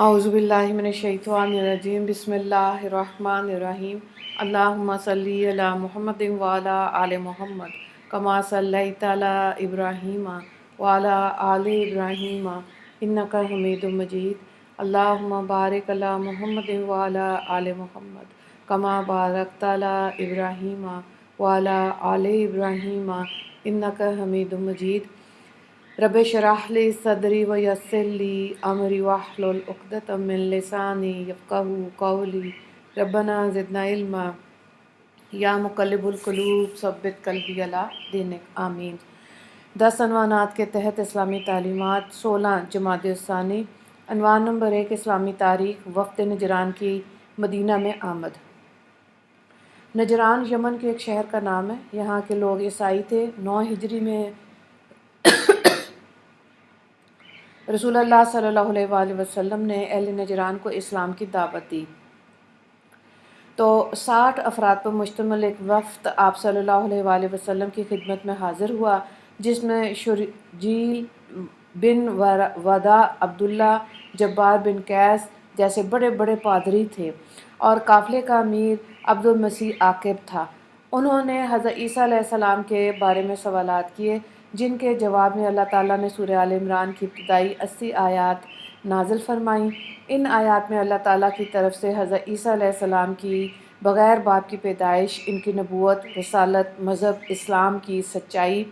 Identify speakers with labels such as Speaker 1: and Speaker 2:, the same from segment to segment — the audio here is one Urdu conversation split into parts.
Speaker 1: اعوذ باللہ من الشیطان الرجیم بسم اللہ الرحمن الرحیم اللہم صلی علی محمد وعلی آل محمد کما صلیت علی ابراہیم وعلی آل ابراہیم انک حمید مجید اللہم بارک علی محمد وعلی آل محمد کما بارکت علی ابراہیم وعلی آل ابراہیم انک حمید مجید رب اشرح لی صدری ویسر لی امری واحلل عقدۃ من لسانی یفقہوا قولی ربنا زدنا علما یا مقلب القلوب ثبت قلبی علی دینک آمین۔ 10 عنوانات کے تحت اسلامی تعلیمات 16 جمادی الثانی۔ عنوان نمبر 1 اسلامی تاریخ وفد نجران کی مدینہ میں آمد۔ نجران یمن کے ایک شہر کا نام ہے۔ یہاں کے لوگ عیسائی تھے۔ 9 ہجری میں رسول اللہ صلی اللہ علیہ وآلہ وسلم نے اہل نجران کو اسلام کی دعوت دی تو 60 افراد پر مشتمل ایک وفد آپ صلی اللہ علیہ وآلہ وسلم کی خدمت میں حاضر ہوا، جس میں شرجیل بن ودا، عبداللہ، جبار بن قیس جیسے بڑے بڑے پادری تھے، اور قافلے کا امیر عبد المسیح عاقب تھا۔ انہوں نے حضرت عیسیٰ علیہ السلام کے بارے میں سوالات کیے، جن کے جواب میں اللہ تعالیٰ نے سورہ آل عمران کی ابتدائی 80 آیات نازل فرمائیں۔ ان آیات میں اللہ تعالیٰ کی طرف سے حضرت عیسیٰ علیہ السلام کی بغیر باپ کی پیدائش، ان کی نبوت، رسالت، مذہب اسلام کی سچائی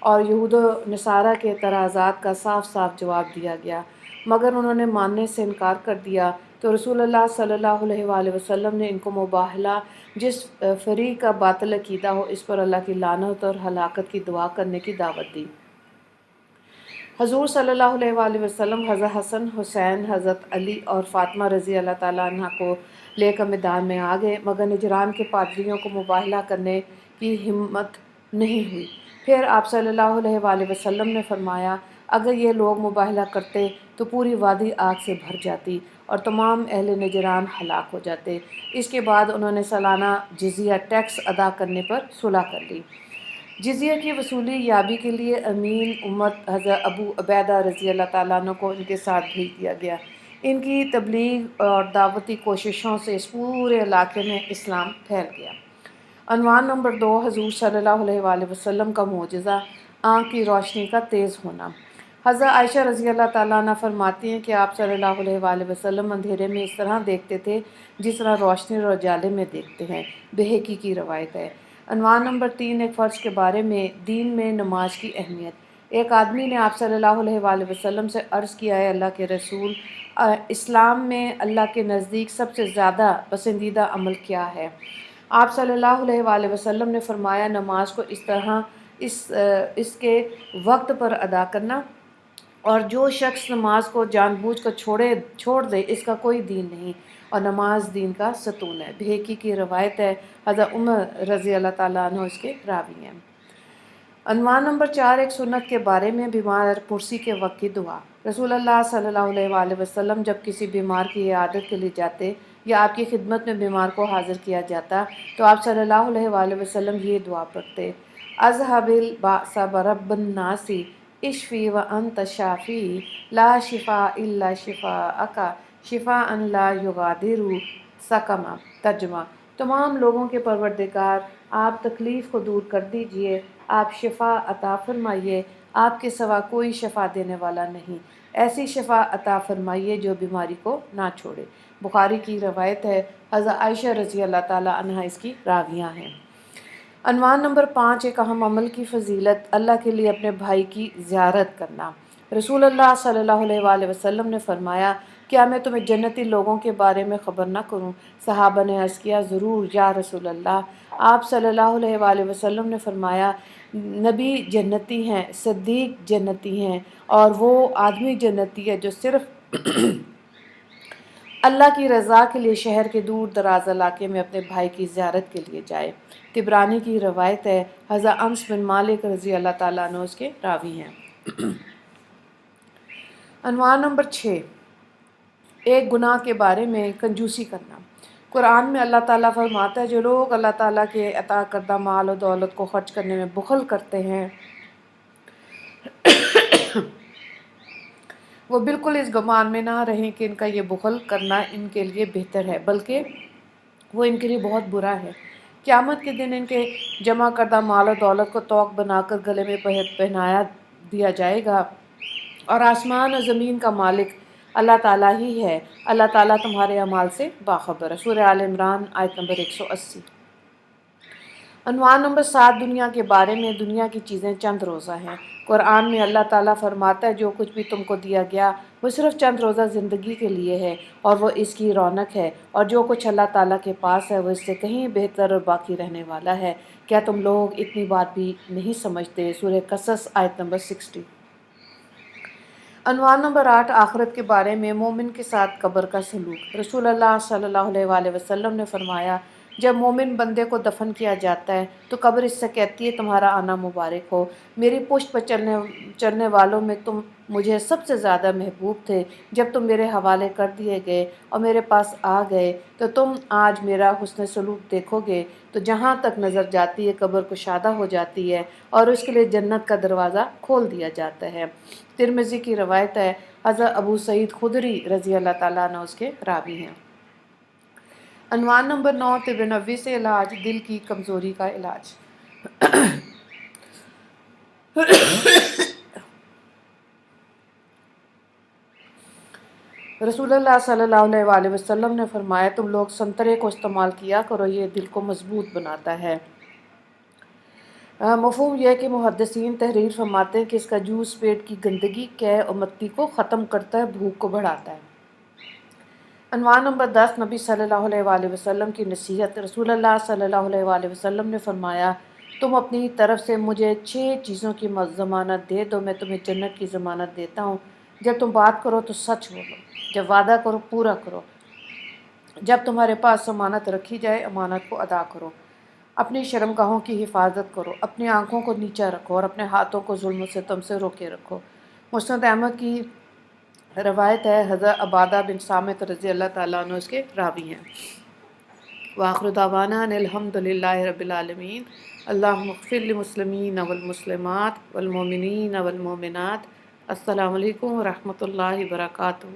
Speaker 1: اور یہود و نصارہ کے اعتراضات کا صاف صاف جواب دیا گیا، مگر انہوں نے ماننے سے انکار کر دیا تو رسول اللہ صلی اللہ علیہ وآلہ وسلم نے ان کو مباہلہ، جس فریق کا باطل عقیدہ ہو اس پر اللہ کی لعنت اور ہلاکت کی دعا کرنے کی دعوت دی۔ حضور صلی اللہ علیہ وآلہ وسلم حضرت حسن، حسین، حضرت علی اور فاطمہ رضی اللہ تعالیٰ عنہ کو لے کر میدان میں آ گئے، مگر نجران کے پادریوں کو مباہلہ کرنے کی ہمت نہیں ہوئی۔ پھر آپ صلی اللہ علیہ وآلہ وسلم نے فرمایا، اگر یہ لوگ مباہلہ کرتے تو پوری وادی آگ سے بھر جاتی اور تمام اہل نجران ہلاک ہو جاتے۔ اس کے بعد انہوں نے سالانہ جزیہ ٹیکس ادا کرنے پر صلح کر لی۔ جزیہ کی وصولی یابی کے لیے امین امت حضرت ابو عبیدہ رضی اللہ تعالیٰ عنہ کو ان کے ساتھ بھیج دیا گیا۔ ان کی تبلیغ اور دعوتی کوششوں سے اس پورے علاقے میں اسلام پھیل گیا۔ عنوان نمبر 2 حضور صلی اللہ علیہ وآلہ وسلم کا معجزہ، آنکھ کی روشنی کا تیز ہونا۔ حضرت عائشہ رضی اللہ تعالیٰ عنہ فرماتی ہیں کہ آپ صلی اللہ علیہ وآلہ وسلم اندھیرے میں اس طرح دیکھتے تھے جس طرح روشنی اور اجالے میں دیکھتے ہیں۔ بہقی کی روایت ہے۔ عنوان نمبر 3 ایک فرض کے بارے میں، دین میں نماز کی اہمیت۔ ایک آدمی نے آپ صلی اللہ علیہ وآلہ وسلم سے عرض کیا، ہے اللہ کے رسول، اسلام میں اللہ کے نزدیک سب سے زیادہ پسندیدہ عمل کیا ہے؟ آپ صلی اللہ علیہ وآلہ وسلم نے فرمایا، نماز کو اس طرح اس کے وقت پر ادا کرنا، اور جو شخص نماز کو جان بوجھ کر چھوڑ دے اس کا کوئی دین نہیں، اور نماز دین کا ستون ہے۔ بہقی کی روایت ہے۔ حضرت عمر رضی اللہ تعالیٰ عنہ اس کے راوی ہیں۔ عنوان نمبر 4 ایک سنت کے بارے میں، بیمار پرسی کے وقت کی دعا۔ رسول اللہ صلی اللہ علیہ وآلہ وسلم جب کسی بیمار کی عیادت کے لیے جاتے یا آپ کی خدمت میں بیمار کو حاضر کیا جاتا تو آپ صلی اللہ علیہ وآلہ وسلم یہ دعا پڑھتے، اذهب البأس برب الناس اشفی وانت شافی لا شفاء الا شفاءک شفاء لا یغادر سقما۔ ترجمہ: تمام لوگوں کے پروردگار، آپ تکلیف کو دور کر دیجئے، آپ شفا عطا فرمائیے، آپ کے سوا کوئی شفا دینے والا نہیں، ایسی شفا عطا فرمائیے جو بیماری کو نہ چھوڑے۔ بخاری کی روایت ہے۔ حضرت عائشہ رضی اللہ تعالیٰ عنہ اس کی راویہ ہیں۔ عنوان نمبر 5 ایک اہم عمل کی فضیلت، اللہ کے لیے اپنے بھائی کی زیارت کرنا۔ رسول اللہ صلی اللہ علیہ وآلہ وسلم نے فرمایا، کیا میں تمہیں جنتی لوگوں کے بارے میں خبر نہ کروں؟ صحابہ نے عرض کیا، ضرور یا رسول اللہ۔ آپ صلی اللہ علیہ وآلہ وسلم نے فرمایا، نبی جنتی ہیں، صدیق جنتی ہیں، اور وہ آدمی جنتی ہے جو صرف اللہ کی رضا کے لیے شہر کے دور دراز علاقے میں اپنے بھائی کی زیارت کے لیے جائے۔ طبرانی کی روایت ہے۔ حضرت انس بن مالک رضی اللہ تعالیٰ عنہ اس کے راوی ہیں۔ عنوان نمبر 6 ایک گناہ کے بارے میں، کنجوسی کرنا۔ قرآن میں اللہ تعالیٰ فرماتا ہے، جو لوگ اللہ تعالیٰ کے عطا کردہ مال و دولت کو خرچ کرنے میں بخل کرتے ہیں وہ بالکل اس گمان میں نہ رہیں کہ ان کا یہ بخل کرنا ان کے لیے بہتر ہے، بلکہ وہ ان کے لیے بہت برا ہے۔ قیامت کے دن ان کے جمع کردہ مال و دولت کو طوق بنا کر گلے میں پہنایا دیا جائے گا، اور آسمان اور زمین کا مالک اللہ تعالیٰ ہی ہے۔ اللہ تعالیٰ تمہارے اعمال سے باخبر ہے۔ سورہ آل عمران آیت نمبر 180۔ عنوان نمبر 7، دنیا کے بارے میں۔ دنیا کی چیزیں چند روزہ ہیں۔ قرآن میں اللہ تعالیٰ فرماتا ہے، جو کچھ بھی تم کو دیا گیا وہ صرف چند روزہ زندگی کے لیے ہے، اور وہ اس کی رونق ہے، اور جو کچھ اللہ تعالیٰ کے پاس ہے وہ اس سے کہیں بہتر اور باقی رہنے والا ہے۔ کیا تم لوگ اتنی بات بھی نہیں سمجھتے؟ سورہ قصص آیت نمبر 60۔ عنوان نمبر 8، آخرت کے بارے میں۔ مومن کے ساتھ قبر کا سلوک۔ رسول اللہ صلی اللہ علیہ وآلہ وسلم نے فرمایا، جب مومن بندے کو دفن کیا جاتا ہے تو قبر اس سے کہتی ہے، تمہارا آنا مبارک ہو، میری پشت پر چلنے والوں میں تم مجھے سب سے زیادہ محبوب تھے۔ جب تم میرے حوالے کر دیے گئے اور میرے پاس آ گئے تو تم آج میرا حسن سلوک دیکھو گے، تو جہاں تک نظر جاتی ہے قبر کشادہ ہو جاتی ہے اور اس کے لیے جنت کا دروازہ کھول دیا جاتا ہے۔ ترمذی کی روایت ہے، حضرت ابو سعید خدری رضی اللہ تعالیٰ عنہ اس کے راوی ہیں۔ عنوان نمبر 9، طب نبوی سے علاج۔ دل کی کمزوری کا علاج۔ رسول اللہ صلی اللہ علیہ وآلہ وسلم نے فرمایا، تم لوگ سنترے کو استعمال کیا کرو، یہ دل کو مضبوط بناتا ہے۔ مفہوم یہ ہے کہ محدثین تحریر فرماتے ہیں کہ اس کا جوس پیٹ کی گندگی، قے اور متی کو ختم کرتا ہے، بھوک کو بڑھاتا ہے۔ عنوان نمبر 10، نبی صلی اللہ علیہ وآلہ وسلم کی نصیحت۔ رسول اللہ صلی اللہ علیہ وآلہ وسلم نے فرمایا، تم اپنی طرف سے مجھے 6 چیزوں کی ضمانت دے دو، میں تمہیں جنت کی ضمانت دیتا ہوں۔ جب تم بات کرو تو سچ بولو، جب وعدہ کرو پورا کرو، جب تمہارے پاس ضمانت رکھی جائے امانت کو ادا کرو، اپنی شرمگاہوں کی حفاظت کرو، اپنی آنکھوں کو نیچا رکھو اور اپنے ہاتھوں کو ظلم و ستم سے روکے رکھو۔ مسند احمد کی روایت ہے، حضرت عبادہ بن صامت رضی اللہ تعالیٰ عنہ اس کے راوی ہیں۔ وآخر دعوانا ان الحمد للہ رب العالمین۔ اللہم اغفر للمسلمین والمسلمات والمؤمنین والمؤمنات۔ السلام علیکم ورحمۃ اللہ وبرکاتہ۔